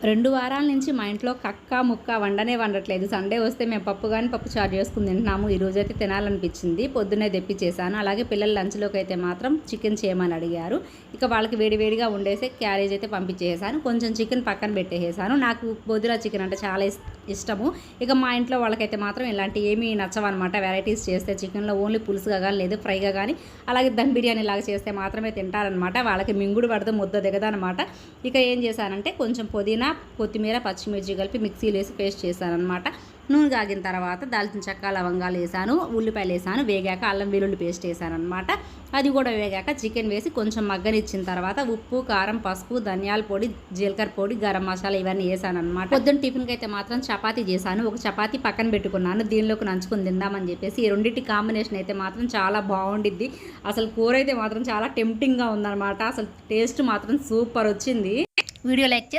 2 వారాల నుంచి మా ఇంట్లో కక్క ముక్క వండట్లేదు. సండే వస్తే మేము పప్పు గాని పప్పు చారు చేసుకుని తింటున్నాము. ఈరోజైతే తినాలనిపించింది. పొద్దున్నే తెప్పించేసాను. అలాగే పిల్లలు లంచ్‌లోకి అయితే మాత్రం చికెన్ చేయమని అడిగారు. ఇక వాళ్ళకి వేడివేడిగా వండేసి క్యారేజ్ అయితే పంపించేసాను. కొంచెం చికెన్ పక్కన పెట్టేసాను. నాకు బొద్దుల చికెన్ అంటే చాలా ఇష్టము. ఇక మా ఇంట్లో వాళ్ళకైతే మాత్రం ఇలాంటి ఏమీ నచ్చవన్నమాట. వెరైటీస్ చేస్తే చికెన్‌లో ఓన్లీ పులుసుగా కానీ లేదు ఫ్రైగా కానీ అలాగే దమ్ బిర్యానీ లాగా చేస్తే మాత్రమే తింటారనమాట. వాళ్ళకి మింగుడు పడదు, ముద్ద దిగదనమాట. ఇక ఏం చేశానంటే కొంచెం పుదీనా, కొత్తిమీర, పచ్చిమిర్చి కలిపి మిక్సీలో వేసి పేస్ట్ చేశానమాట. నూనె కాగిన తర్వాత దాల్చిన చెక్క, లవంగాలు వేసాను, ఉల్లిపాయలు వేసాను. వేగాక అల్లం వెల్లుల్లి పేస్ట్ వేసానమాట. అది కూడా వేగాక చికెన్ వేసి కొంచెం మగ్గనిచ్చిన తర్వాత ఉప్పు, కారం, పసుపు, ధనియాల పొడి, జీలకర్ర పొడి, గరం మసాలా ఇవన్నీ వేసానమాట. పొద్దున్న టిఫిన్కి అయితే మాత్రం చపాతీ చేశాను. ఒక చపాతీ పక్కన పెట్టుకున్నాను. దీనిలోకి నంచుకొని తిందామని చెప్పేసి. ఈ రెండింటి కాంబినేషన్ అయితే మాత్రం చాలా బాగుండిద్ది. అసలు కూర అయితే మాత్రం చాలా టెంప్టింగ్గా ఉందన్నమాట. అసలు టేస్ట్ మాత్రం సూపర్ వచ్చింది. వీడియో లైక్ చేసి